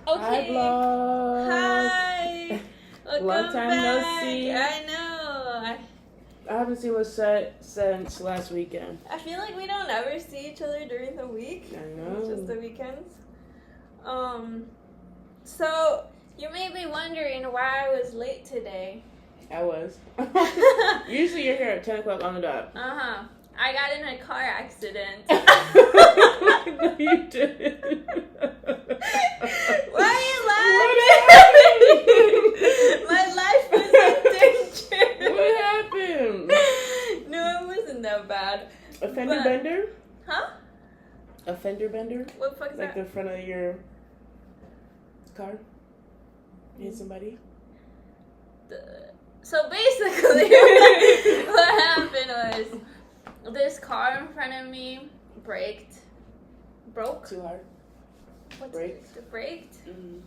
Okay. Hi, vlog. Hi. Welcome Long time back. no see. I know. I haven't seen what's set since last weekend. I feel like we don't ever see each other during the week. I know. It's just the weekends. So you may be wondering why I was late today. I was. Usually you're here at 10 o'clock on the dot. I got in a car accident. No, you didn't. Why are you laughing? My life was in danger. What happened? No, it wasn't that bad. A fender But- bender? Huh? A fender bender? What the fuck is Like that? the front of your car? You hit somebody? So basically, what happened was this car in front of me broke. Too hard? What's Braked? it? Braked. Mm-hmm.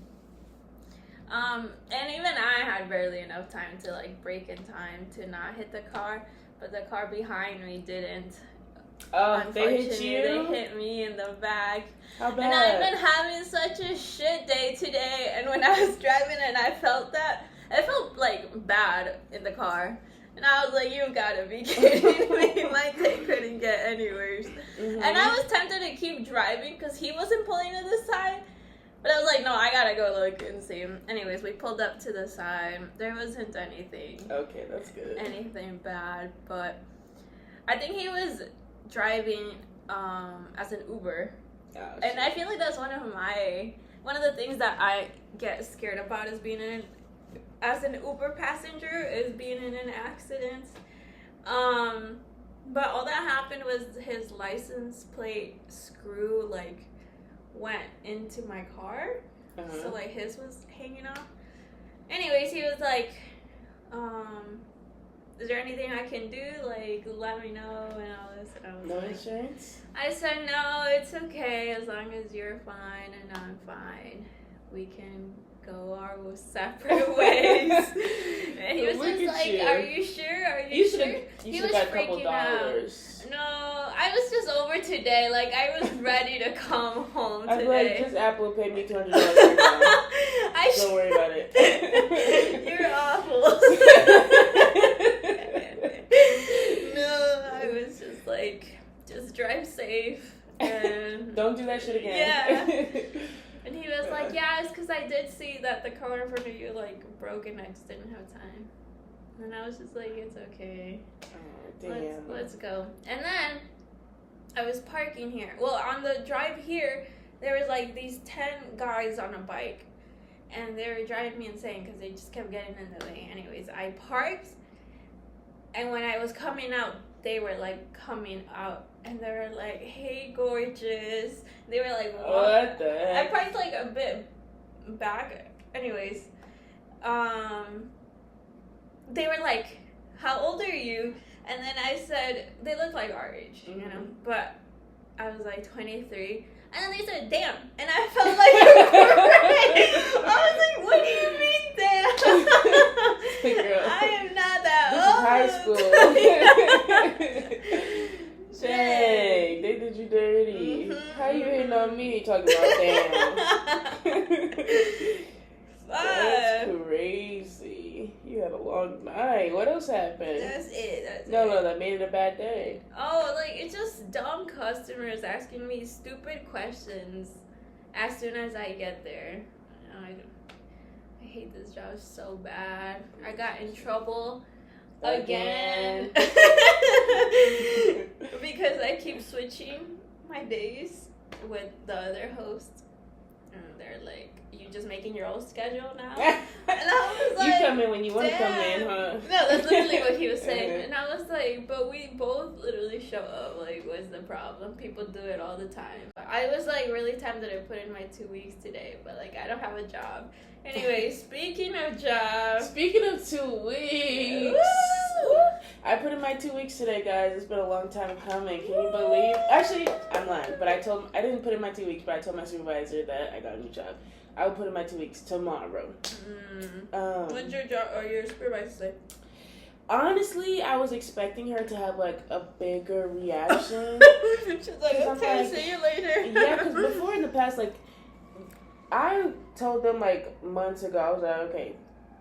And even I had barely enough time to like brake in time to not hit the car, but the car behind me didn't. Oh, they hit Unfortunately, you? They hit me in the back. How bad? And I've been having such a shit day today. And when I was driving and I felt that, I felt like bad in the car. And I was like, you gotta be kidding me. My day couldn't get any worse. Mm-hmm. And I was tempted to keep driving because he wasn't pulling to the side. But I was like, no, I gotta go look and see him. Anyways, we pulled up to the side. There wasn't anything Okay, that's good. bad. But I think he was driving as an Uber. Oh, And I feel like that's one of the things that I get scared about is being as an Uber passenger is being in an accident. But all that happened was his license plate screw like went into my car. Uh-huh. So like his was hanging off. Anyways, he was like, is there anything I can do? Like, let me know and all this. And I was No like, insurance? I said, no, it's okay. As long as you're fine and I'm fine, we can go our separate ways. And he was Look just at like, you. are you sure? Are You you should sure? have He was got a couple freaking out. dollars. No, I was just over today. Like, I was ready to come home I'd be like, today. just Apple paid me $200 right now. Don't worry about it. You're awful. No, I was just like, just drive safe. And Don't do that shit again. Yeah. And he was like, yeah, it's because I did see that the car in front of you, like, broke and I just didn't have time. And I was just like, it's okay. Oh, damn. Let's go. And then I was parking here. Well, on the drive here, there was, like, these 10 guys on a bike. And they were driving me insane because they just kept getting in the way. Anyways, I parked. And when I was coming out, they were, like, coming out. And they were like, hey, gorgeous. They were like, What the I heck? parked like a bit back. Anyways, they were like, how old are you? And then I said, they look like our age, you know? Mhm. But I was like 23. And then they said, damn. And I felt like a great. I was like, what do you mean, damn? Girl. I am not that This old. is high school. Dang, they did you dirty. Mhm. How you hitting on me talking about damn? That's crazy. You had a long night. What else happened? That's it. No, that made it a bad day. Oh, like, it's just dumb customers asking me stupid questions as soon as I get there. I hate this job so bad. I got in trouble again. Because I keep switching my days with the other host. And they're like, you just making your own schedule now? And I was like, you come in when you want to come in, damn. huh? No, that's literally what he was saying. And I was like, but we both literally show up. Like, what's the problem? People do it all the time. I was like really tempted to put in my 2 weeks today, but like I don't have a job. Anyway, speaking of jobs. Speaking of 2 weeks. Woo! I put in my 2 weeks today, guys. It's been a long time coming. Can you believe? Actually, I'm lying. But I didn't put in my 2 weeks, but I told my supervisor that I got a new job. I will put in my 2 weeks tomorrow. What's your job or your supervisor say? Honestly, I was expecting her to have like a bigger reaction. She's like, I'm okay, like, see you later. Yeah, because before in the past, like I told them like months ago. I was like, okay,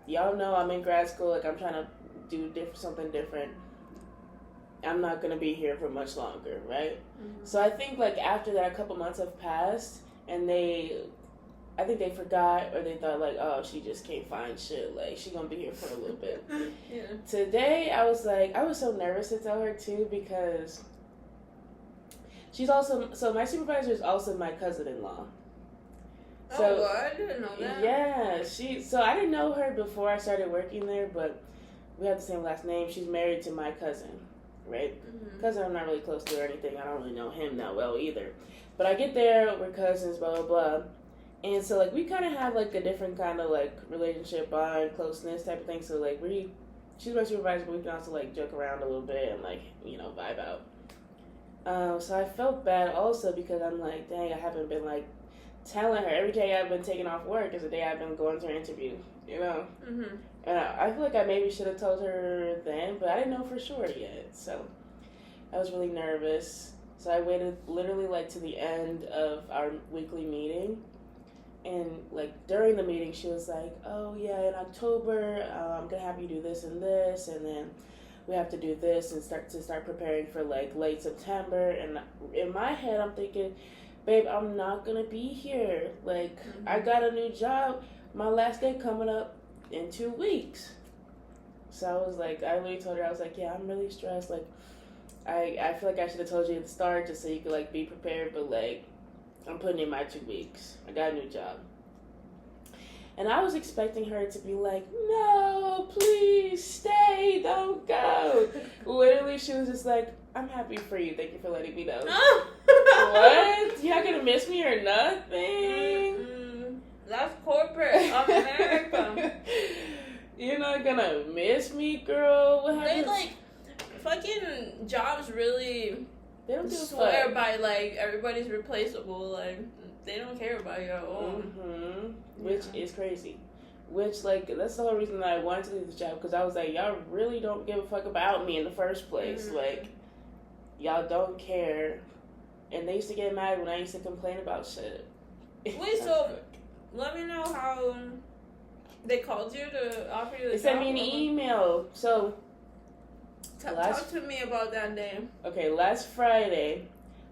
y'all know I'm in grad school. Like I'm trying to do something different. I'm not gonna be here for much longer, right? Mm-hmm. So I think like after that, a couple months have passed, and I think they forgot or they thought like, oh, she just can't find shit. Like she gonna be here for a little bit. Yeah. Today I was so nervous to tell her too because she's also my supervisor is also my cousin-in-law. So, I didn't know that. Yeah, so I didn't know her before I started working there, but we have the same last name. She's married to my cousin, right? Mm-hmm. Cousin I'm not really close to or anything. I don't really know him that well either. But I get there, we're cousins, blah, blah, blah. And so, like, we kind of have, like, a different kind of, like, relationship, bond, closeness type of thing. So, like, she's my supervisor, but we can also, like, joke around a little bit and, like, you know, vibe out. So I felt bad also because I'm like, dang, I haven't been, like, telling her. Every day I've been taking off work is the day I've been going to her interview, you know? Mm-hmm. And I feel like I maybe should have told her then, but I didn't know for sure yet. So I was really nervous. So I waited literally, like, to the end of our weekly meeting. And, like, during the meeting, she was like, oh, yeah, in October, I'm going to have you do this, and then we have to do this and start preparing for, like, late September. And in my head, I'm thinking, babe, I'm not going to be here. Like, Mm-hmm. I got a new job. My last day coming up in 2 weeks. So I was like, I literally told her, I was like, yeah, I'm really stressed. Like, I feel like I should have told you at the start just so you could, like, be prepared. But, like, I'm putting in my 2 weeks. I got a new job. And I was expecting her to be like, no, please stay, don't go. Literally, she was just like, I'm happy for you. Thank you for letting me know. What? You're not going to miss me or nothing? Mm-mm. That's corporate America. You're not going to miss me, girl? What They, happens? like, fucking jobs really They don't give a swear fuck. by, like, everybody's replaceable. Like, they don't care about you at all. Mm-hmm. Which Yeah. is crazy. Which, like, that's the whole reason that I wanted to leave this job. Because I was like, y'all really don't give a fuck about me in the first place. Mhm. Like, y'all don't care. And they used to get mad when I used to complain about shit. Wait, so let me know how they called you to offer you the They job. sent me an email. So, Talk to me about that day. okay, last Friday,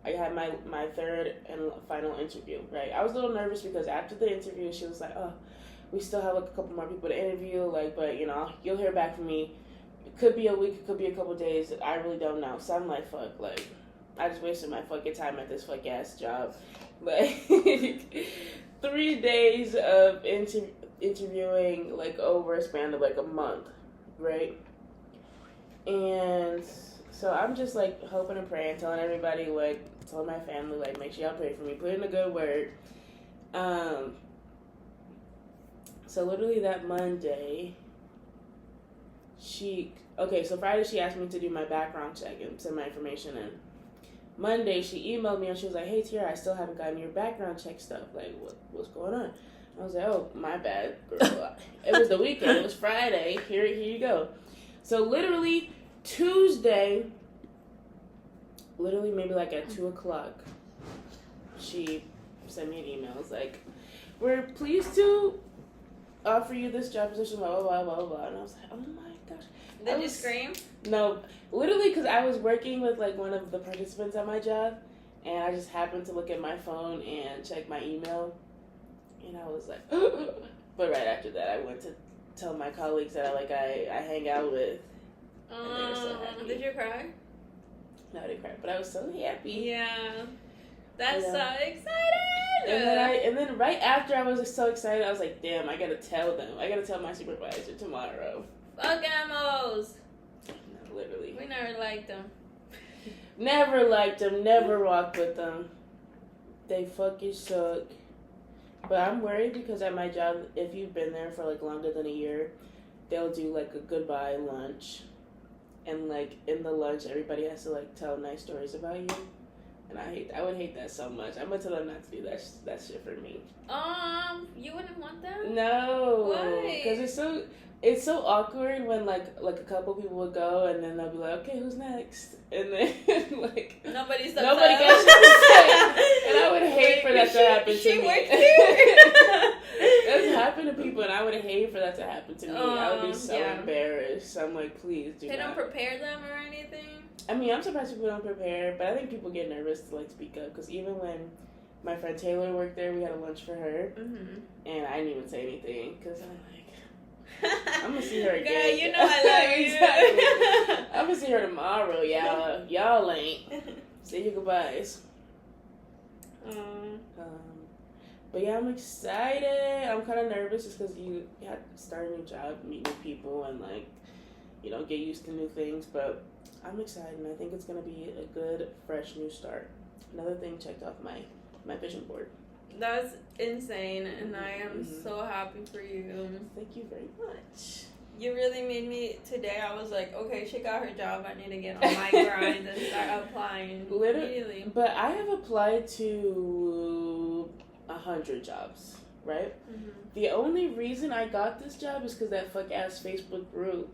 I had my third and final interview, right? I was a little nervous because after the interview, she was like, oh, we still have, like, a couple more people to interview, like, but, you know, you'll hear back from me. It could be a week, it could be a couple days. I really don't know. So I'm like, fuck, like, I just wasted my fucking time at this fuck ass job. Like, 3 days of interviewing, like, over a span of, like, a month, right? And so I'm just, like, hoping and praying, telling everybody, like, telling my family, like, make sure y'all pray for me, put in a good word. So literally that Monday, so Friday she asked me to do my background check and send my information in. Monday she emailed me and she was like, hey Tiara, I still haven't gotten your background check stuff. Like, what's going on? I was like, oh, my bad, girl. It was the weekend. It was Friday. Here you go. So literally Tuesday, maybe like at 2:00, she sent me an email. It was like, we're pleased to offer you this job position, blah, blah, blah, blah, blah. And I was like, oh my gosh. Did you scream? No, literally, because I was working with, like, one of the participants at my job, and I just happened to look at my phone and check my email, and I was like, but right after that, I went to tell my colleagues that I hang out with, and they were so happy. Did you cry? No, I didn't cry, but I was so happy. Yeah. That's Yeah. so exciting! And then right after I was so excited, I was like, damn, I gotta tell them. I gotta tell my supervisor tomorrow. Fuck Amos! No, literally. We never liked them. Never liked them, never walked with them. They fucking suck. But I'm worried because at my job, if you've been there for, like, longer than a year, they'll do, like, a goodbye lunch. And, like, in the lunch, everybody has to, like, tell nice stories about you. And I would hate that so much. I'm gonna tell them not to do that shit for me. You wouldn't want that? No. Why? Because it's so... it's so awkward when like a couple people would go and then they'll be like, okay, who's next? And then like nobody gets shit to say. And I would hate for that to happen to she me. worked here. That's happened to people, and I would hate for that to happen to me. I would be so yeah. embarrassed. I'm like, please do They not. don't prepare them or anything? I mean, I'm surprised people don't prepare, but I think people get nervous to like speak up, because even when my friend Taylor worked there, we had a lunch for her, and I didn't even say anything, because I'm like, I'm gonna see her again. Girl, you know I love you. Exactly. I'm gonna see her tomorrow, y'all. Y'all ain't. Say your goodbyes. But yeah, I'm excited. I'm kind of nervous just because you have to start a new job, meet new people, and like, you know, get used to new things. But I'm excited, and I think it's gonna be a good, fresh new start. Another thing checked off my vision board. That's insane, and I am so happy for you. Thank you very much. You really made me today. I was like, okay, she got her job. I need to get on my grind and start applying. Literally. But I have applied to 100 jobs, right? The only reason I got this job is because that fuck ass Facebook group.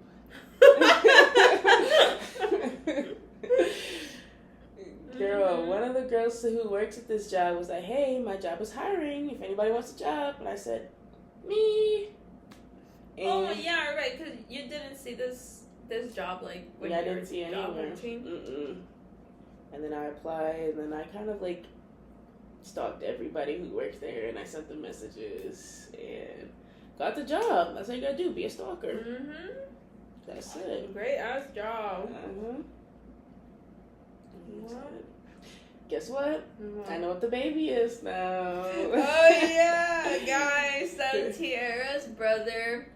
Girl, one of the girls who works at this job was like, hey, my job is hiring. If anybody wants a job. And I said, me. And oh, yeah, right, because you didn't see this job, like, when I didn't see anywhere. Mm-mm. And then I applied, and then I kind of, like, stalked everybody who works there, and I sent them messages, and got the job. That's what you gotta do, be a stalker. That's it. Great ass job. Guess what? I know what the baby is now. Oh, yeah, guys, so Tiara's brother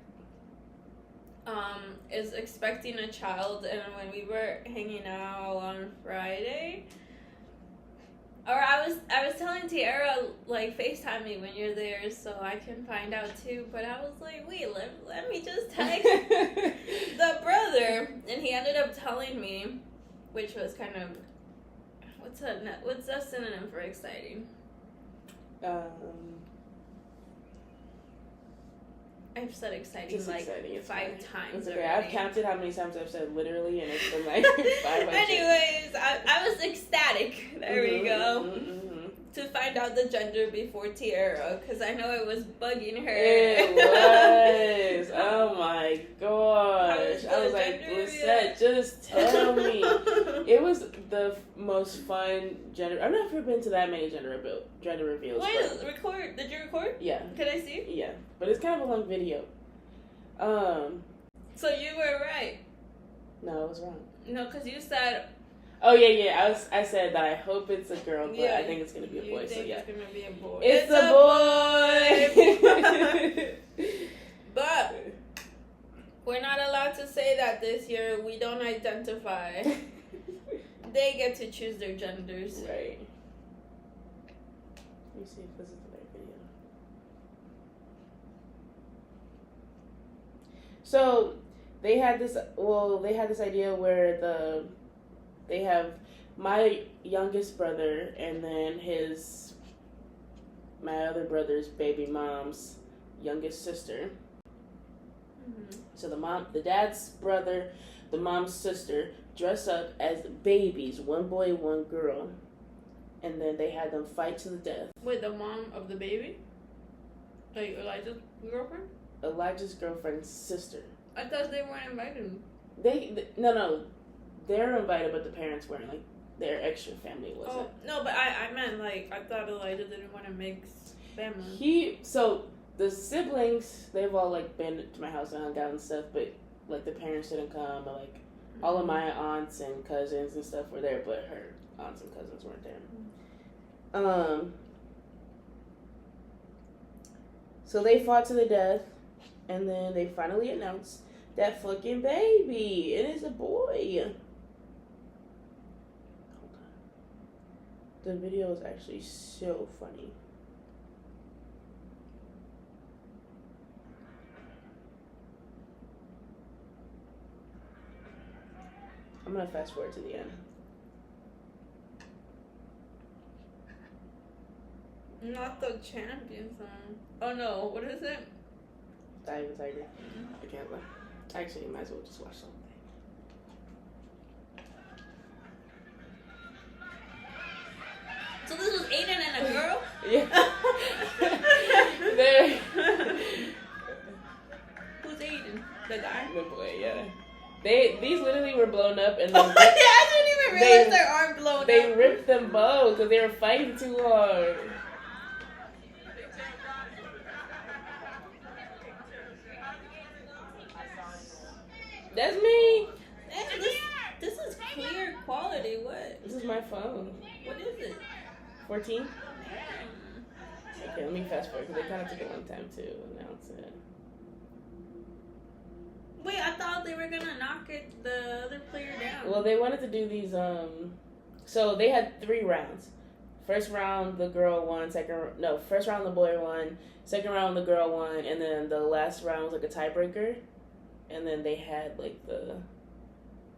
is expecting a child, and when we were hanging out on Friday, or I was telling Tiara, like, FaceTime me when you're there so I can find out too, but I was like, wait, let me just text the brother, and he ended up telling me, which was kind of, what's a synonym for exciting? I've said exciting like exciting. 5 times. It's okay. Already. I've counted how many times I've said literally, and it's been like 500. Anyways, I was ecstatic. There we go. To find out the gender before Tiara, because I know it was bugging her. It was. Oh my gosh. I was like, Lisette, just tell me. It was the most fun gender. I've never been to that many gender reveals. Wait, record? Did you record? Yeah. Can I see? Yeah, but it's kind of a long video. So you were right. No, I was wrong. No, because you said. Oh yeah. I said that I hope it's a girl, but I think it's gonna be a boy. So yeah, it's gonna be a boy. It's a boy. But we're not allowed to say that this year. We don't identify. They get to choose their genders. Right. Let me see if this is the right video. So they had this idea where they have my youngest brother and then my other brother's baby mom's youngest sister. So the dad's brother, the mom's sister dress up as babies, one boy, one girl, and then they had them fight to the death. Wait, the mom of the baby? Like Elijah's girlfriend? Elijah's girlfriend's sister. I thought they weren't invited. No, they're invited, but the parents weren't. Like, their extra family wasn't. Oh, no, but I meant, like, I thought Elijah didn't want to mix family. So, the siblings, they've all, like, been to my house and hung out and stuff, but, like, the parents didn't come, or, like, all of my aunts and cousins and stuff were there, but her aunts and cousins weren't there. So they fought to the death, and then they finally announced that fucking baby. It is a boy. Hold on. The video is actually so funny. I'm gonna fast forward to the end. Not the champion song. Oh no, what is it? I'm excited. I can't lie. Actually, you might as well just watch something. So this was Aiden and a girl? Yeah. There. Who's Aiden? The guy? The boy, yeah. These literally were blown up and then I didn't even realize their arm blown up. They ripped them both because they were fighting too hard. That's me. This is clear quality. What? This is my phone. What is it? 14? Okay, let me fast forward because they kind of took a long time to announce it. Wait, I thought they were gonna knock the other player down. Well, they wanted to do these, so they had 3 rounds. First round, the girl won. First round, the boy won. Second round, the girl won. And then the last round was like a tiebreaker. And then they had like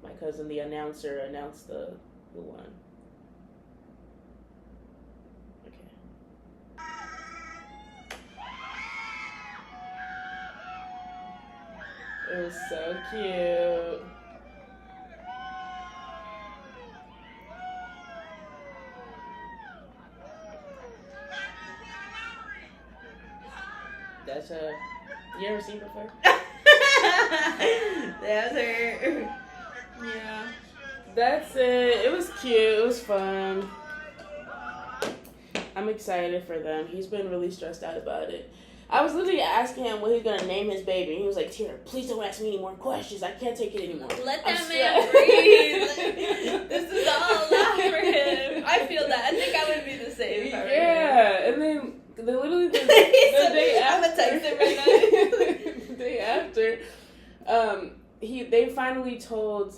my cousin, the announcer, announced who won. Okay. It was so cute. That's you ever seen before? That's her. Yeah. That's it. It was cute. It was fun. I'm excited for them. He's been really stressed out about it. I was literally asking him what he's gonna name his baby, and he was like, "Tira, please don't ask me any more questions. I can't take it anymore." Let that man breathe. This is all a lot for him. I feel that. I think I would be the same. Yeah, and then literally the day after, I'm gonna text him right now. the day after, they finally told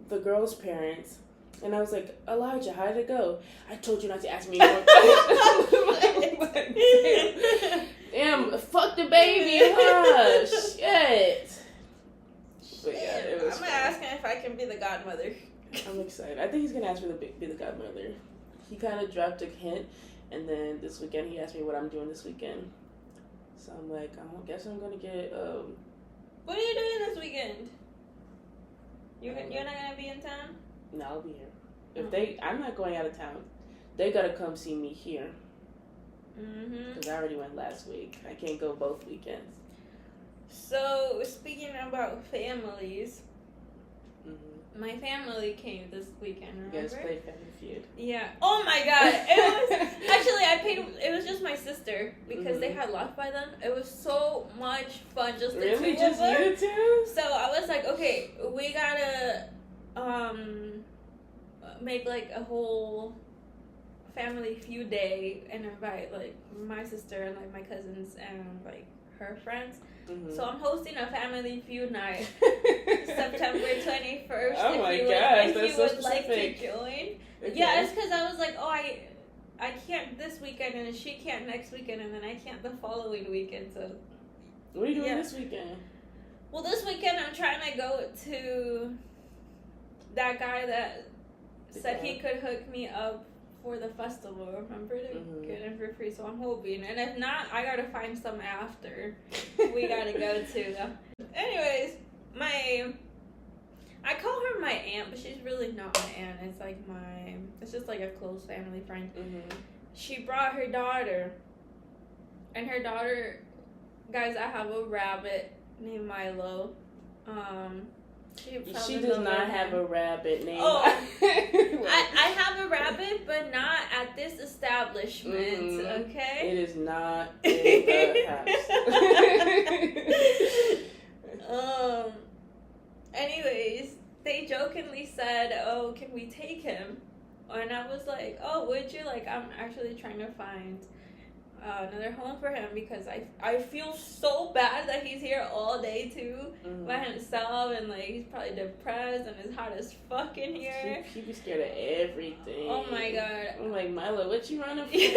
the girl's parents, and I was like, "Elijah, how did it go?" "I told you not to ask me more questions." Damn, fuck the baby, huh? Shit. But yeah, it was. I'm gonna ask him if I can be the godmother. I'm excited. I think he's gonna ask me to be the godmother. He kind of dropped a hint, and then this weekend he asked me what I'm doing this weekend. So I'm like, I guess I'm gonna get. What are you doing this weekend? You're not gonna be in town? No, I'll be here. I'm not going out of town. They gotta come see me here. Because I already went last week. I can't go both weekends. So, speaking about families, my family came this weekend, remember? You guys played Family Feud. Yeah. Oh my god. It was, actually, it was just my sister, because they had left by then. It was so much fun, just the really? two Just of us. you two? So, I was like, okay, we gotta, make like a whole Family Feud day and invite like my sister and like my cousins and like her friends. So I'm hosting a Family Feud night September 21st. Oh my gosh, if you would like to join. Okay. Yeah, it's because I was like, oh, I can't this weekend and she can't next weekend and then I can't the following weekend. So what are you doing this weekend? Well, this weekend I'm trying to go to that guy that said he could hook me up for the festival, remember, to get in for free. So I'm hoping, and if not, I gotta find some after we gotta go to. Anyways, I call her my aunt, but she's really not my aunt. It's like it's just like a close family friend. She brought her daughter, and her daughter, guys, I have a rabbit named Milo. She does not have a rabbit named. Oh, I have a rabbit, but not at this establishment. Okay. It is not in the house. Anyways, they jokingly said, "Oh, can we take him?" And I was like, "Oh, would you?" Like, I'm actually trying to find another home for him because I feel so bad that he's here all day too by himself, and like he's probably depressed and it's hot as fuck in here. He be scared of everything. Oh my god. I'm like, Milo, what you running for? What's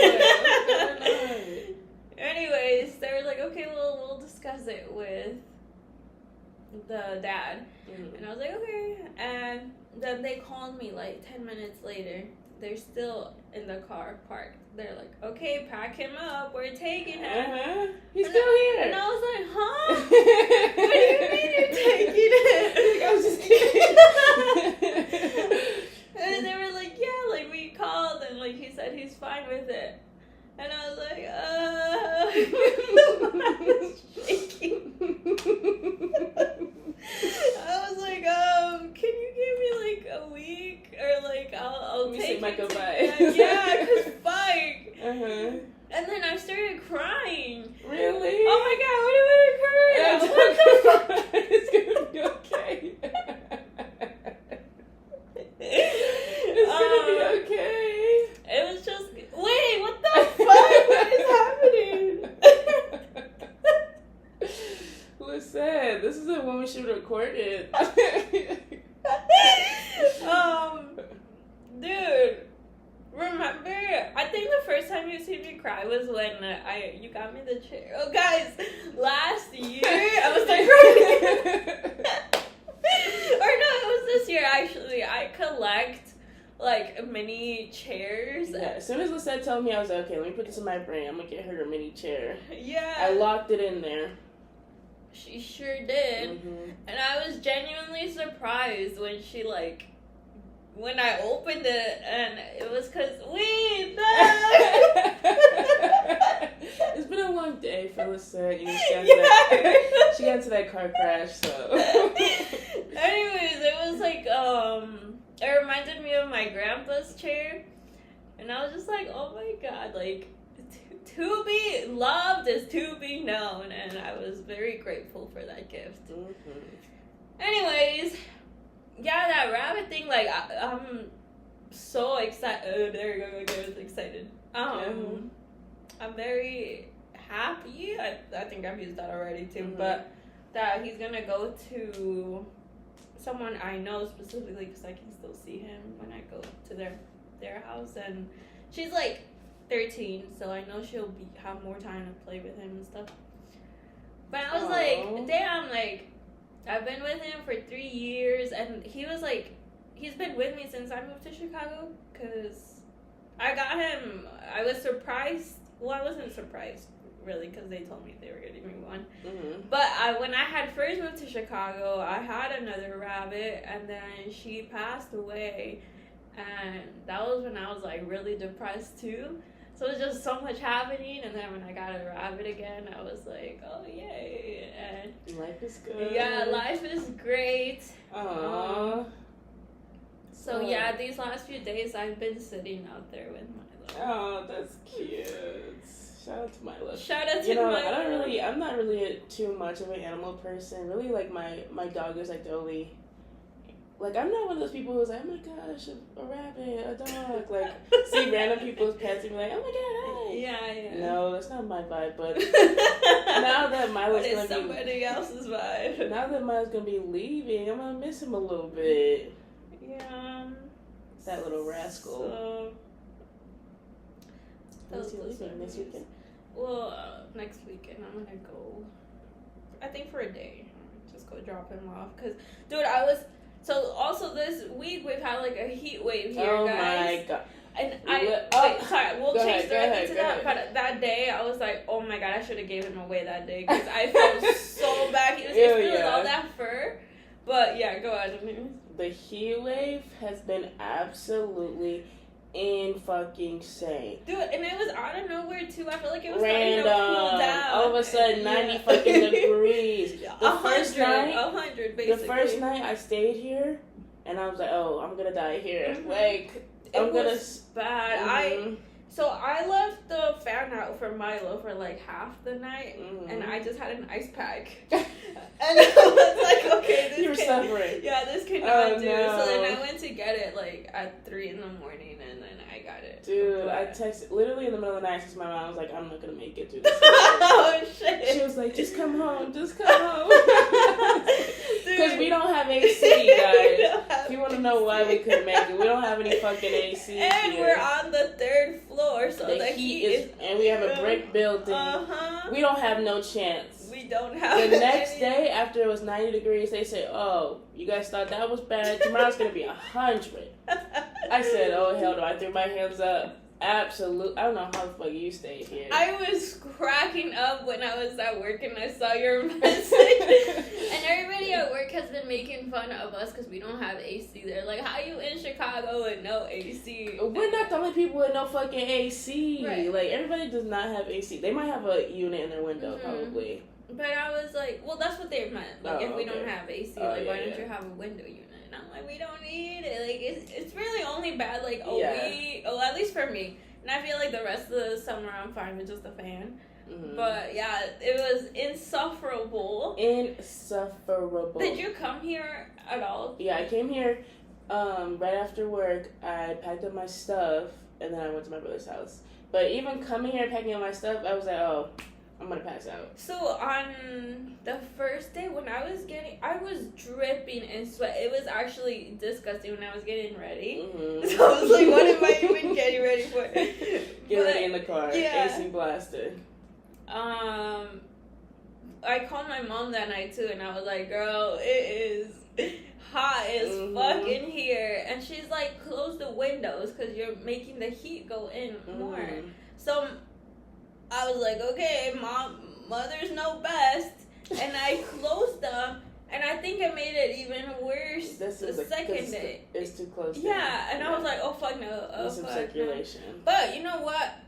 going on? Anyways, they were like, okay, we'll discuss it with the dad. And I was like, okay. And then they called me like 10 minutes later. They're still in the car parked. They're like, okay, pack him up. We're taking him. He's still here. And I was like, huh? said, this isn't when we should record it. Dude, remember? I think the first time you seen me cry was when you got me the chair. Oh, guys, last year I was like crying. Or no, it was this year actually. I collect like mini chairs. Yeah, as soon as Lisette told me, I was like, okay, let me put this in my brain. I'm gonna get her a mini chair. Yeah. I locked it in there. She sure did. Mm-hmm. And I was genuinely surprised when she like when I opened it, and it was because it's been a long day for Lisette. You know, she got into that car crash, so. Anyways, it was like it reminded me of my grandpa's chair, and I was just like, oh my god, like to be loved is to be known, and I was very grateful for that gift. Mm-hmm. Anyways. Yeah, that rabbit thing, like, I'm so excited. Oh, there you go, I was excited. I'm very happy. I think I've used that already, too. Mm-hmm. But that he's going to go to someone I know specifically because I can still see him when I go to their house. And she's, like, 13, so I know she'll have more time to play with him and stuff. But I was like, damn, like, I've been with him for 3 years, and he was like, he's been with me since I moved to Chicago, because I got him, I was surprised, well, I wasn't surprised, really, because they told me they were getting me one, but when I had first moved to Chicago, I had another rabbit, and then she passed away, and that was when I was, like, really depressed, too. So it was just so much happening, and then when I got a rabbit again, I was like, oh, yay, and... Life is good. Yeah, life is great. Aww. So, yeah, these last few days, I've been sitting out there with Milo. Oh, that's cute. Shout out to Milo. Shout out to Milo. I'm not really too much of an animal person. Really, like, my dog is, like, the only... Like, I'm not one of those people who's like, oh my gosh, a rabbit, a dog. Like, see random people's pets and be like, oh my god, hi. Yeah. No, that's not my vibe, but now that Milo's going to be... somebody else's vibe. Now that Milo's going to be leaving, I'm going to miss him a little bit. Yeah. That little rascal. So, when's he leaving? Next weekend? Well, next weekend I'm going to go, I think for a day. Just go drop him off. Because, dude, So, also this week, we've had, like, a heat wave here, guys. Oh, my God. And sorry, we'll change directly to that, but that day, I was like, oh, my God, I should have gave him away that day, because I felt so bad. He was feeling all that fur, but, yeah, go ahead. The heat wave has been absolutely in-fucking-sane. Dude, and it was out of nowhere, too. I feel like it was random. starting to cool down. All of a sudden, 90 fucking degrees. The first night, 100, basically. The first night I stayed here, and I was like, oh, I'm gonna die here. Mm-hmm. Like, it was bad. Mm-hmm. I left the fan out for Milo for like half the night, and I just had an ice pack. And I was like, okay, this you were suffering. Yeah, this cannot do. No. So then I went to get it like at 3 a.m, and then I got it. Dude, I texted literally in the middle of the night because my mom was like, I'm not gonna make it through this. Oh shit! She was like, just come home, just come home. Because we don't have AC, guys. If you want to know why we couldn't make it, we don't have any fucking AC. And here. we're on the 3rd floor, so the heat is, and we have a brick building. We don't have no chance. We don't have. The next day, after it was 90 degrees, they said, "Oh, you guys thought that was bad. Tomorrow's gonna be 100." I said, "Oh hell no!" I threw my hands up. Absolutely. I don't know how the fuck you stayed here. I was cracking up when I was at work and I saw your message. And everybody at work has been making fun of us because we don't have AC. They're like, how you in Chicago with no AC? We're not the only people with no fucking AC. Right. Like, everybody does not have AC. They might have a unit in their window, probably. But I was like, well, that's what they meant. Like, if we don't have AC, why don't you have a window unit? And I'm like, we don't need it. Like, it's really only bad, like, at least for me. And I feel like the rest of the summer I'm fine with just a fan. Mm-hmm. But, yeah, it was insufferable. Insufferable. Did you come here at all? Yeah, I came here right after work. I packed up my stuff, and then I went to my brother's house. But even coming here, packing up my stuff, I was like, oh, I'm gonna pass out. So on the first day when I was dripping in sweat. It was actually disgusting when I was getting ready. Mm-hmm. So I was like, what am I even getting ready for? Get ready in the car. Yeah. AC blasted. I called my mom that night too, and I was like, girl, it is hot as fuck in here. And she's like, close the windows because you're making the heat go in more. So I was like, okay, mothers know best. And I closed them, and I think it made it even worse the second day. It's too close. Yeah, and I was like, oh fuck no. Oh some fuck circulation. no. But you know what?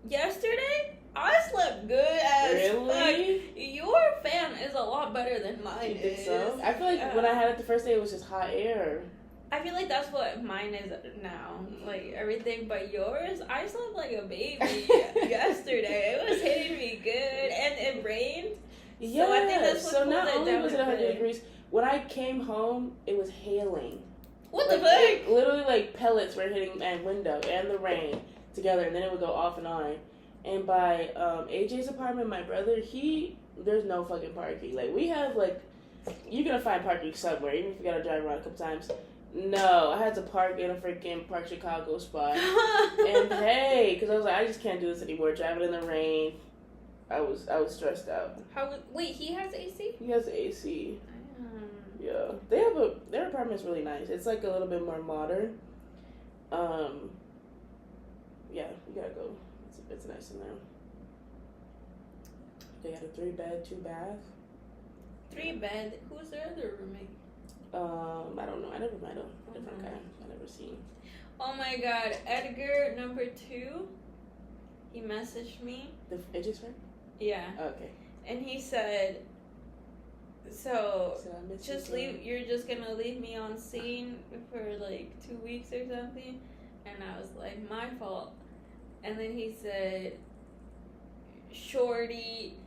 Yesterday, I slept good as fuck. Your fan is a lot better than mine You think is. so? I feel like when I had it the first day, it was just hot air. I feel like that's what mine is now. Like everything but yours, I slept like a baby yesterday. It was hitting me good, and it rained. Yeah, so I think that's what so not cooled it only down was it a 100 bit. degrees, when I came home, it was hailing. What Like, the fuck? it literally, like, pellets were hitting my window and the rain together, and then it would go off and on. And by AJ's apartment, my brother, there's no fucking parking. Like, we have, like, you're gonna find parking somewhere, even if you gotta drive around a couple times. No, I had to park in a freaking Park Chicago spot. And hey, because I was like, I just can't do this anymore. Driving in the rain. I was stressed out. Wait, he has AC? He has AC. Yeah, their apartment's really nice. It's like a little bit more modern. Yeah, you gotta go. It's nice in there. They got a 3-bed, 2-bath. 3-bed. Who's their other roommate? I don't know. I never met him. Different guy. I never seen. Oh my god, Edgar number 2. He messaged me. The AJ's friend? Yeah. Oh, okay. And he said, so I miss just you, leave. You're just gonna leave me on scene for like 2 weeks or something. And I was like, my fault. And then he said, Shorty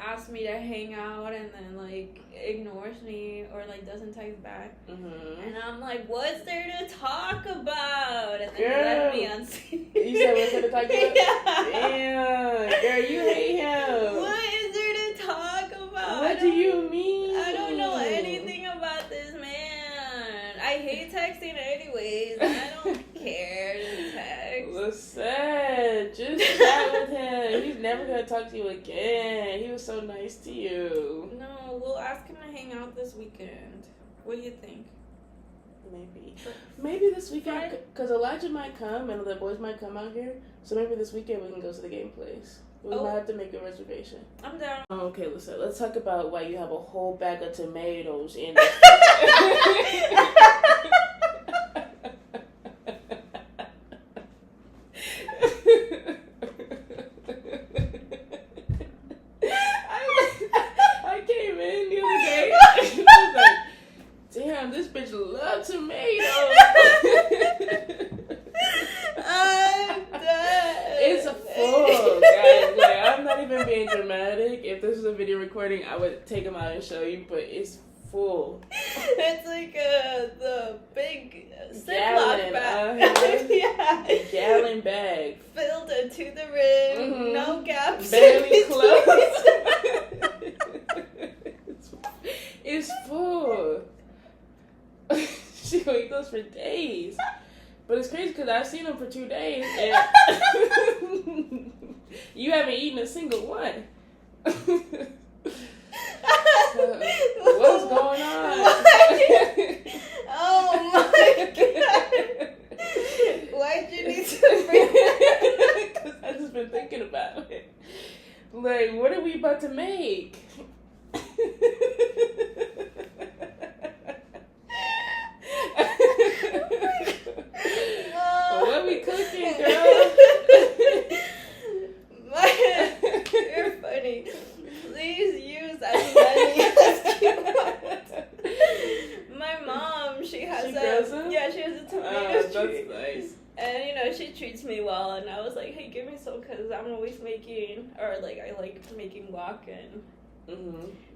asked me to hang out and then like ignores me or like doesn't text back. Mm-hmm. And I'm like, what's there to talk about? And then he Girl. left me on scene. You said what's there to talk about? Yeah. Damn, girl, you hate him. What is there to talk about? What do you mean? I don't know anything about this man. I hate texting anyways. I don't care to text. Listen, just chat with him. He's never gonna talk to you again. He was so nice to you. No, we'll ask him to hang out this weekend. What do you think? Maybe this weekend, because Elijah might come and the boys might come out here. So maybe this weekend we can go to the game place. We might have to make a reservation. I'm down. Okay, listen. Let's talk about why you have a whole bag of tomatoes in. I came in the other day. I was like, damn, this bitch loves tomatoes. I'm done. It's full, guys. Like, I'm not even being dramatic. If this was a video recording, I would take them out and show you, but it's full. It's like the big Gallon, Ziploc bag. Yeah. A gallon bag. Filled it to the rim. Mhm. No gaps. Barely closed. It's full. She gonna eat those for days. But it's crazy because I've seen them for 2 days and you haven't eaten a single one. What's going on? Oh my god. Why'd you need to bring that? Because I've just been thinking about it. Like, what are we about to make? What we cooking, girl? You're funny. Please use as many as you want. My mom, she has She grows them? yeah, she has a tomato tree. That's nice. And you know, she treats me well, and I was like, hey, give me some, because I'm always making, or like, I like making guac and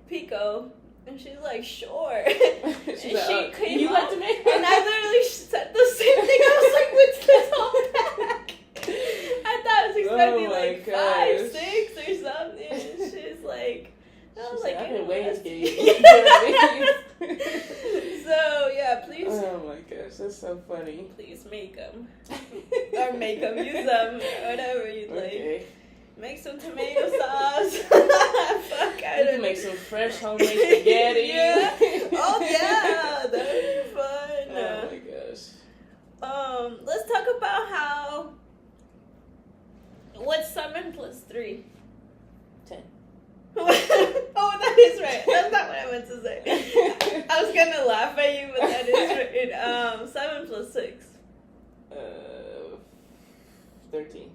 pico. And she's like, sure. She's And like, she came you up, like tomatoes? and I literally said the same thing. I was like, what's this whole pack? I thought was expecting Oh my like 5, gosh. 6 or something. And she's like, I was like, I've been waiting to get "It you. You know what I mean? was-" So yeah, please, Oh my gosh, that's so funny. please make them or make them, use them, whatever you'd like. Okay. Make some tomato sauce. Fuck, I You don't can make some fresh homemade spaghetti. Yeah. Oh yeah, that'd be fun. Oh my gosh. Let's talk about how. What's 7 plus 3? 10. Oh, that is right. That's not what I meant to say. I was gonna laugh at you, but that is right. 7 plus 6. 13.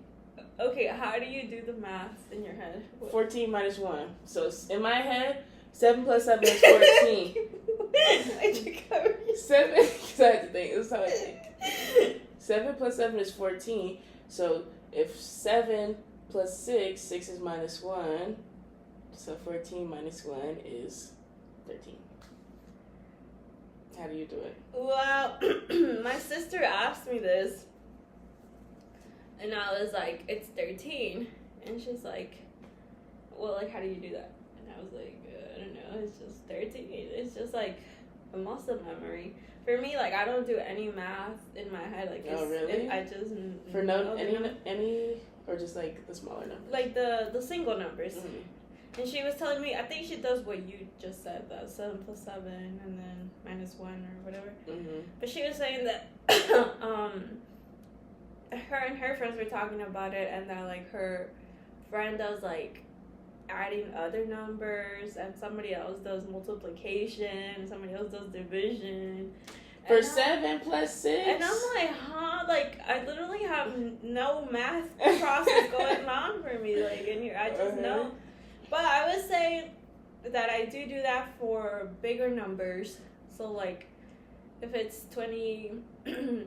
Okay, how do you do the math in your head? 14 minus 1. So in my head, 7 plus 7 is 14. Why'd you cover 7, because I had to think. This is how I think. 7 plus 7 is 14. So if 7 plus 6, 6 is minus 1. So 14 minus 1 is 13. How do you do it? Well, my sister asked me this, and I was like, it's 13. And she's like, well, like, how do you do that? And I was like, I don't know, it's just 13. It's just like a muscle memory. For me, like, I don't do any math in my head. Like, Oh, really? I just For know any, or just like the smaller numbers? like the single numbers. Mhm. And she was telling me, I think she does what you just said, that 7 plus 7 and then minus 1 or whatever. Mhm. But she was saying that her and her friends were talking about it, and that like her friend does like adding other numbers, and somebody else does multiplication, somebody else does division. For And 7 plus 6? And I'm like, huh? Like, I literally have no math process going on for me. Like, in here, I just know. But I would say that I do that for bigger numbers. So, like, if it's 20... Sorry,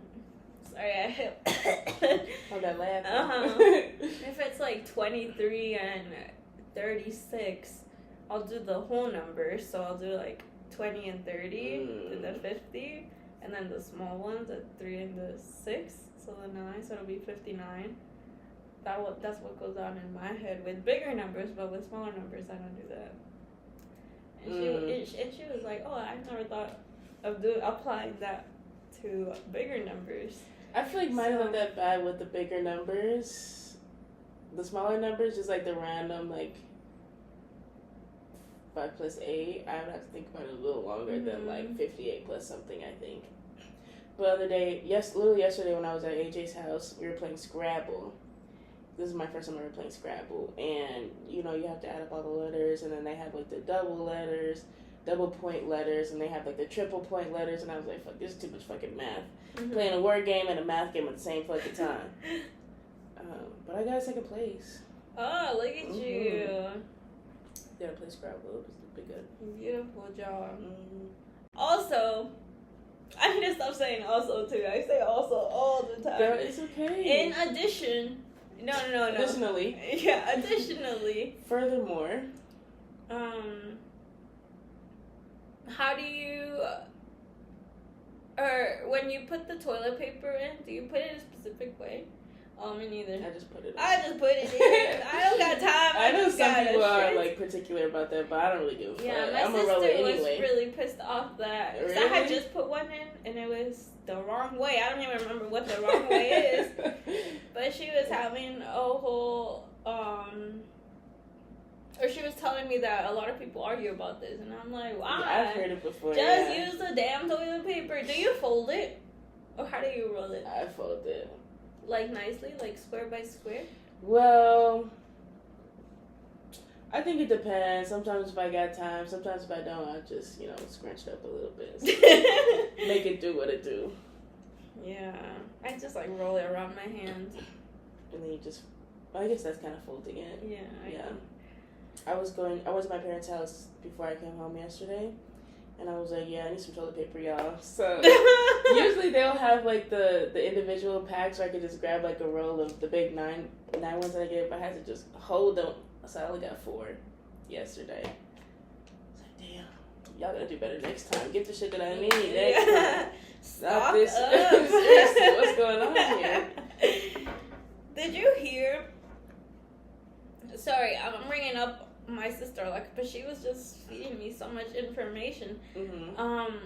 I hit... Oh, that laugh. Uh-huh. If it's, like, 23 and 36, I'll do the whole number. So, I'll do, like, 20 and 30 to the 50. And then the small ones, the 3 and the 6. So, the 9. So, it'll be 59. That's what goes on in my head with bigger numbers, but with smaller numbers, I don't do that. And she was like, "Oh, I never thought of applying that to bigger numbers." I feel like mine are not that bad with the bigger numbers. The smaller numbers, just like the random, like 5 plus 8. I would have to think about it a little longer than like 58 plus something, I think. But literally yesterday when I was at AJ's house, we were playing Scrabble. This is my first time ever playing Scrabble, and you know you have to add up all the letters, and then they have like the double point letters, and they have like the triple point letters, and I was like, fuck, this is too much fucking math. Playing a word game and a math game at the same fucking time. But I got second place. Oh, look at you! Gotta play Scrabble. It's pretty good. Beautiful job. Also, I need to stop saying also too. I say also all the time. Girl, it's okay. In addition. No. Additionally. Yeah, additionally. Furthermore. How do you, or when you put the toilet paper in, do you put it in a specific way? Me neither. I just put it in. I just put it in. I don't got time. I know just some got people a are shit. like particular about that, but I don't really give a fuck. Yeah, my I'm gonna roll it sister was anyway. really pissed off that Really? I had just put one in and it was the wrong way. I don't even remember what the wrong way is. But she was having a whole or she was telling me that a lot of people argue about this, and I'm like, why? Yeah, I've heard it before. Just use the damn toilet paper. Do you fold it, or how do you roll it? I fold it. Like nicely, like square by square. Well, I think it depends. Sometimes if I got time, sometimes if I don't, I just scrunch it up a little bit, make it do what it do. Yeah, I just like roll it around my hand. And then you just, I guess that's kind of folding it. Yeah. I was at my parents' house before I came home yesterday, and I was like, yeah, I need some toilet paper, y'all. So usually they'll have like the individual packs where I could just grab like a roll of the big nine ones that I get, but I had to just hold them, so I only got 4 yesterday. I was like, damn, y'all gotta do better next time. Get the shit that I need next time. Stop this. Seriously, what's going on here? Did you hear sorry, I'm bringing up my sister, like, but she was just feeding me so much information. Mm-hmm.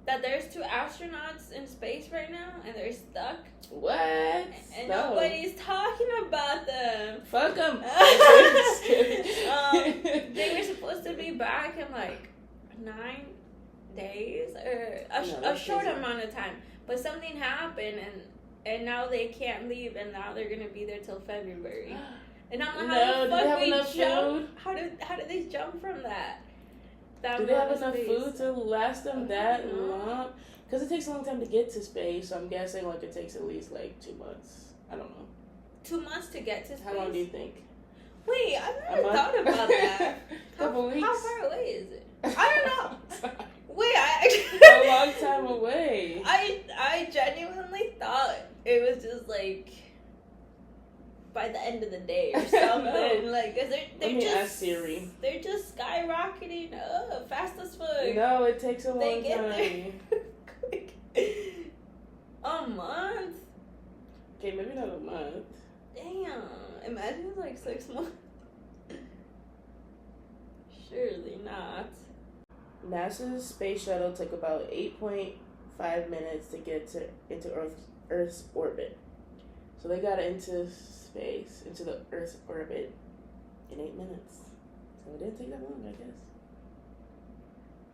That there's 2 astronauts in space right now, and they're stuck. What? And nobody's talking about them. Fuck them. They were supposed to be back in like 9 days or a short amount of time, but something happened, and now they can't leave, and now they're gonna be there till February. And I'm like, how the fuck we jump? How did they jump from that? Do they have enough food to last them that long? Because it takes a long time to get to space, so I'm guessing like it takes at least like 2 months. I don't know. 2 months to get to space? How long do you think? Wait, I've never thought about that. Couple weeks? How far away is it? I don't know. Wait, a long time away. I genuinely thought it was just like by the end of the day or something. Like, cause they're just ask Siri. They're just skyrocketing up fast as fuck. No, it takes a long they get time. There a month. Okay, maybe not a month. Damn, imagine it's like 6 months. Surely not. NASA's space shuttle took about 8.5 minutes to get into Earth's orbit. So they got into space, into the Earth's orbit in 8 minutes. So it didn't take that long, I guess.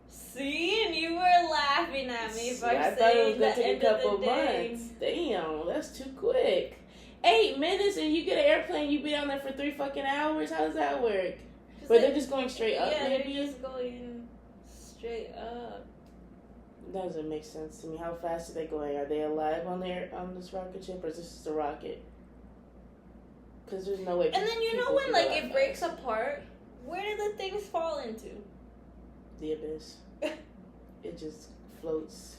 See, and you were laughing at me for I thought it was going to take a couple months. Damn, that's too quick. 8 minutes and you get an airplane, you be on there for 3 fucking hours? How does that work? But they're just going straight up, maybe? Yeah, they're just going straight up. That doesn't make sense to me. How fast are they going? Are they alive on this rocket ship, or is this just a rocket? Because there's no way. And then you know when like it breaks apart, where do the things fall into? The abyss. It just floats.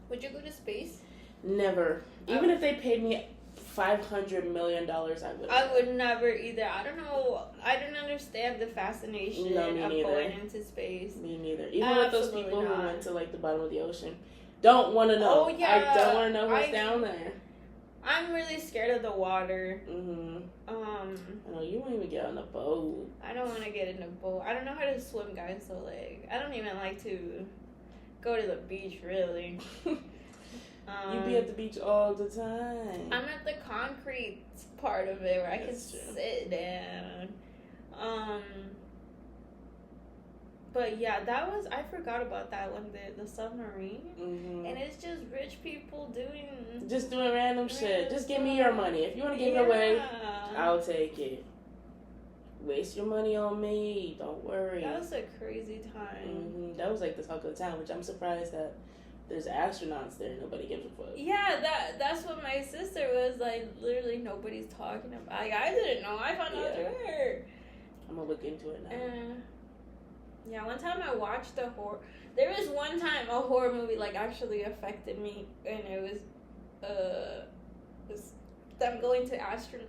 Would you go to space? Never. Even if they paid me $500 million, I would. I would never either. I don't know. I don't understand the fascination of going into space. Me neither. Even with those people who went to like the bottom of the ocean, don't want to know. Oh yeah. I don't want to know what's down there. I'm really scared of the water. Mhm. I know you won't even get on a boat. I don't want to get in a boat. I don't know how to swim, guys. So like, I don't even like to go to the beach really. You be at the beach all the time. I'm at the concrete part of it where I can sit down. But yeah, I forgot about that one, the submarine. Mm-hmm. And it's just rich people doing random shit. Just give me your money. If you want to give it away, I'll take it. Waste your money on me. Don't worry. That was a crazy time. Mm-hmm. That was like the talk of the town, which I'm surprised that there's astronauts there. Nobody gives a fuck. Yeah, that's what my sister was like. Literally, nobody's talking about. Like, I didn't know. I found out through her. I'm gonna look into it now. Yeah, one time I watched a horror. There was one time a horror movie like actually affected me, and it was them going to astronauts.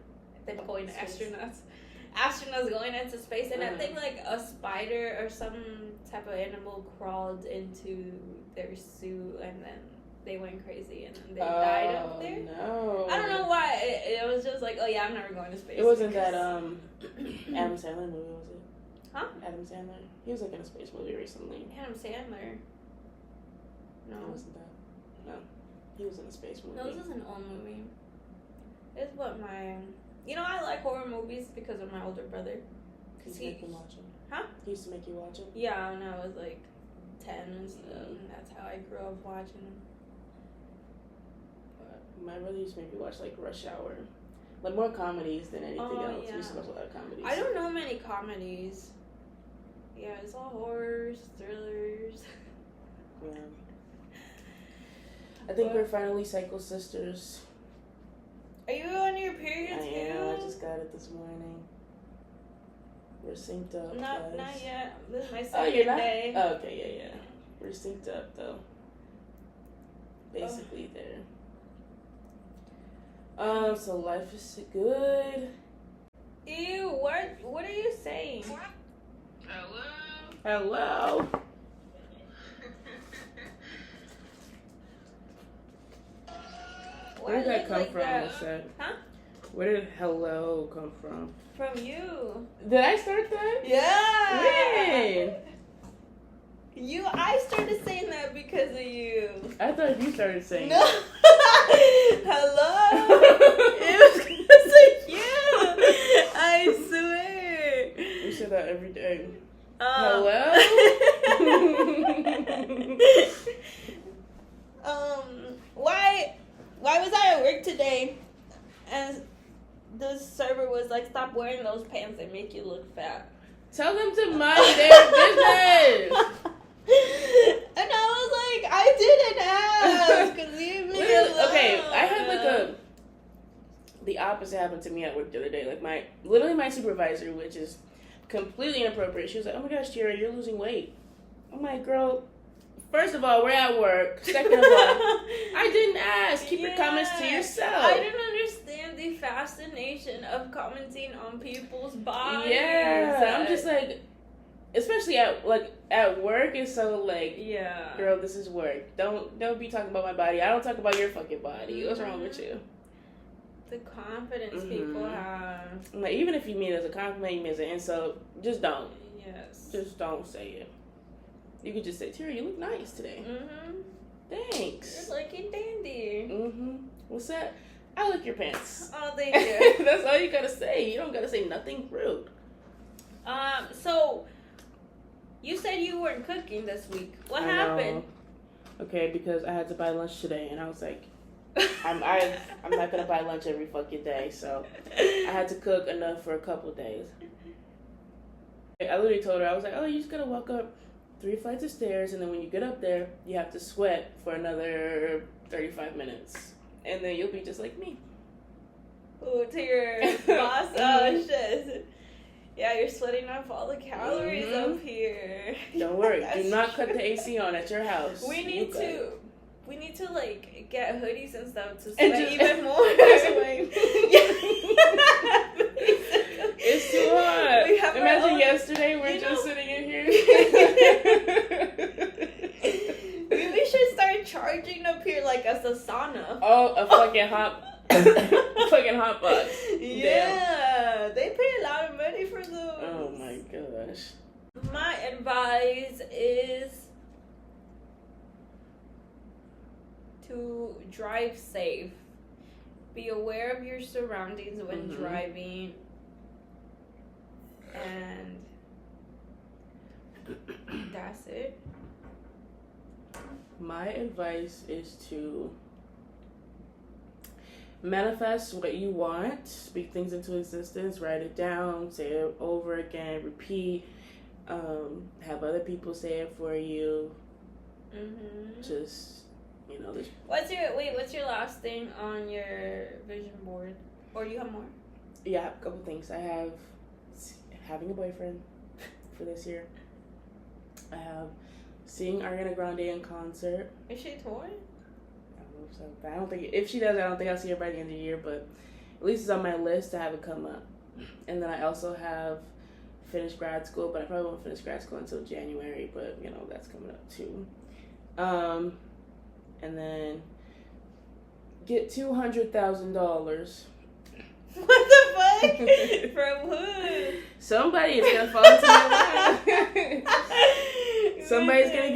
Astronauts going into space, and I think like a spider or some type of animal crawled into their suit, and then they went crazy, and then they died up there. No, I don't know why. It was just like, oh yeah, I'm never going to space. It wasn't that Adam Sandler movie, was it? Huh? Adam Sandler. He was like in a space movie recently. Adam Sandler. No. It wasn't that. No. He was in a space movie. No, this is an old movie. It's what you know, I like horror movies because of my older brother. He used to make you watch them. Huh? He used to make you watch them? Yeah, when I was like 10 and stuff. And that's how I grew up watching them. My brother used to make me watch like Rush Hour. Like more comedies than anything else. Yeah. We used to watch a lot of comedies. I don't know many comedies. Yeah, it's all horrors, thrillers. Yeah. I think we're finally Psycho Sisters. Are you on your period too? I am. I just got it this morning. We're synced up. Not yet. This is my Oh, you're not? day. Oh, okay, yeah. We're synced up though. Basically there. So life is good. Ew, what are you saying? Hello. Where did that come from? Huh? Where did hello come from? From you. Did I start that? Yeah. When? I started saying that because of you. I thought you started saying No. it. Hello. It was because of you. I swear. You say that every day. Hello. Why was I at work today? And the server was like, "Stop wearing those pants; they make you look fat." Tell them to mind their business. And I was like, I didn't ask. Leave me alone. Okay, I had the opposite happened to me at work the other day. Like my supervisor, which is completely inappropriate. She was like, "Oh my gosh, Tierra, you're losing weight." I'm like, "Girl, first of all, we're at work. Second of all, I didn't ask. Keep your comments to yourself." I didn't understand the fascination of commenting on people's bodies. Yeah, I'm just like, especially at work, it's so like, yeah, girl, this is work. Don't be talking about my body. I don't talk about your fucking body. What's wrong with you? The confidence people have. Like, even if you mean it as a compliment, you mean it as an insult, just don't. Yes. Just don't say it. You could just say, "Tierra, you look nice today." Thanks. You're looking dandy. What's that? I like your pants. Oh, thank you. That's all you gotta say. You don't gotta say nothing rude. So you said you weren't cooking this week. What happened? Okay, because I had to buy lunch today, and I was like, I'm not gonna buy lunch every fucking day, so I had to cook enough for a couple days. I literally told her, I was like, "Oh, you just gotta walk up 3 flights of stairs, and then when you get up there, you have to sweat for another 35 minutes, and then you'll be just like me." Ooh, to your boss. Oh shit. Yeah, you're sweating off all the calories up here. Don't worry. Do not cut the AC on at your house. We need to like get hoodies and stuff to And sweat just- even more. It's too hot. We have our Imagine own- yesterday we're just sitting in here. We should start charging up here like as a sauna. Oh, a fucking hot box. Yeah, they pay a lot of money for those. Oh my gosh. My advice is to drive safe. Be aware of your surroundings when driving. And that's it. My advice is to manifest what you want, speak things into existence, write it down, say it over again, repeat, have other people say it for you. Just, this. What's your last thing on your vision board? Or do you have more? Yeah, I have a couple things. I have having a boyfriend for this year. I have seeing Ariana Grande in concert. Is she touring? I don't know, so I don't think if she does, I don't think I'll see her by the end of the year. But at least it's on my list to have it come up. And then I also have finished grad school, but I probably won't finish grad school until January. But that's coming up too. And then get $200,000. What the fuck? From who? Somebody is gonna fall into my lap. Somebody's gonna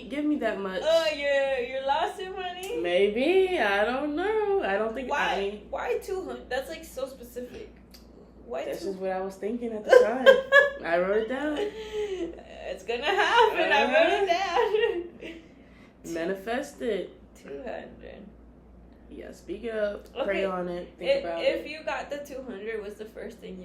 give me that much. Oh, your lawsuit money? Maybe, I don't know. I don't think. Why 200? That's like so specific. Why? That's just what I was thinking at the time. I wrote it down. It's gonna happen. I wrote it down. Manifest it. 200. Yeah, speak it up. Okay. Pray on it. Think about it. If you got the 200, what's the first thing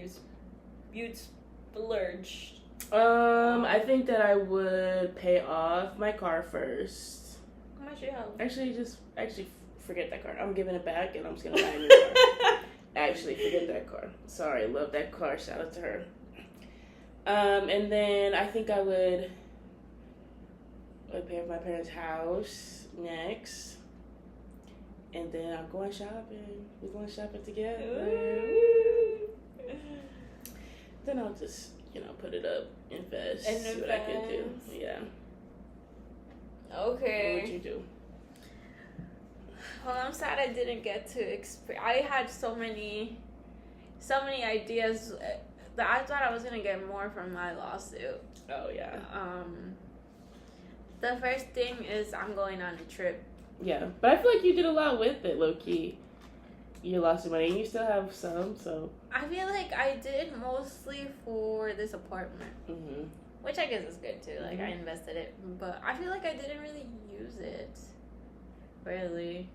you'd splurge? I think that I would pay off my car first. How much you have? Actually, forget that car. I'm giving it back, and I'm just gonna buy a new car. Actually, forget that car. Sorry, love that car. Shout out to her. And then I think I would pay off my parents' house next. And then I'm going shopping. We're going shopping together. Ooh. Then I'll just, put it up, invest, see what I can do. Yeah. Okay. What would you do? Well, I'm sad I didn't get to I had so many so many ideas. That I thought I was gonna get more from my lawsuit. Oh yeah. The first thing is I'm going on a trip. Yeah, but I feel like you did a lot with it, low key. You lost your money, and you still have some, so. I feel like I did mostly for this apartment, which I guess is good too. Like I invested it, but I feel like I didn't really use it. Really.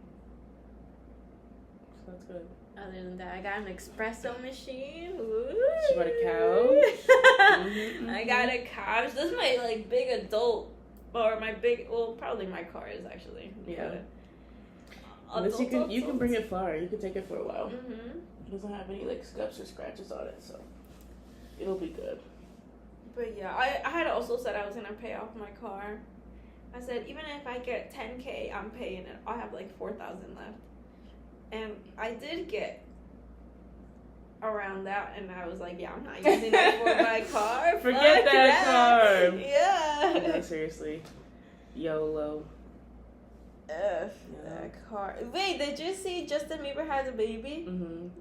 So that's good. Other than that, I got an espresso machine. Ooh. She got a couch. I got a couch. This is my like big adult, or my big. Well, probably my car is actually. Yeah. Adult, you can bring it far. You can take it for a while. Mm-hmm. It doesn't have any like scuffs or scratches on it, so it'll be good. But yeah, I had also said I was gonna pay off my car. I said even if I get $10,000, I'm paying it. I have like $4,000 left. And I did get around that, and I was like, yeah, I'm not using it for my car. Forget that car. Yeah. No, seriously. YOLO. F that car. Wait, did you see Justin Bieber has a baby?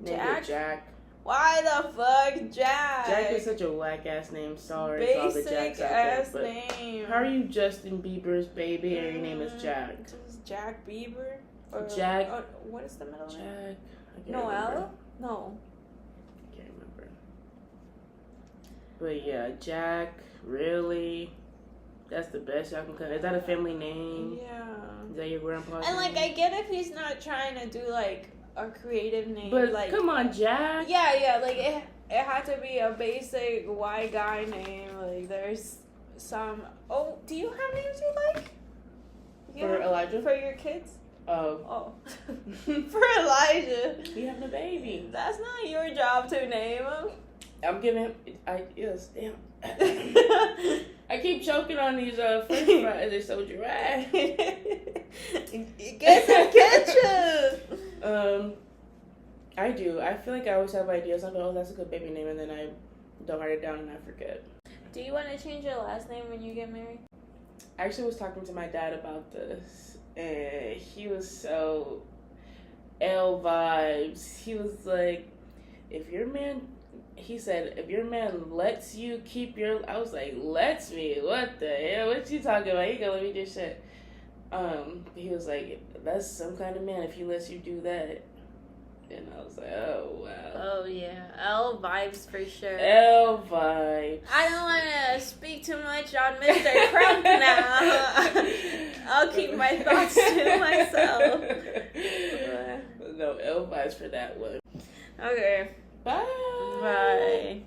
Jack. Why the fuck Jack? Jack is such a whack ass name. Sorry to all the Jacks out ass there, name. How are you Justin Bieber's baby and your name is Jack? Is Jack Bieber? Or, Jack. What is the middle name? Jack. I can't Noel? remember. No. I can't remember. But yeah, Jack. Really? That's the best y'all can come. Is that a family name? Yeah. Is that your grandpa's And like, name? I get if he's not trying to do like a creative name, But like come on, Jack. yeah, like it had to be a basic white guy name. Like there's some. Oh, do you have names you like? For Elijah? For your kids? Oh. For Elijah. We having a baby. That's not your job to name him. I'm giving him. Yes, damn. I keep choking on these French fries. They're so dry. Get some ketchup. I do. I feel like I always have ideas. I'm like, oh, that's a good baby name, and then I don't write it down and I forget. Do you want to change your last name when you get married? I actually was talking to my dad about this, and he was so L vibes. He was like, if your man lets you keep your, I was like, lets me? What the hell? What you talking about? He gonna let me do shit. He was like, that's some kind of man if he lets you do that. And I was like, oh wow. Oh yeah, L vibes for sure. L vibes. I don't want to speak too much on Mr. Crump now. I'll keep my thoughts to myself. No, L vibes for that one. Okay. Bye. Bye.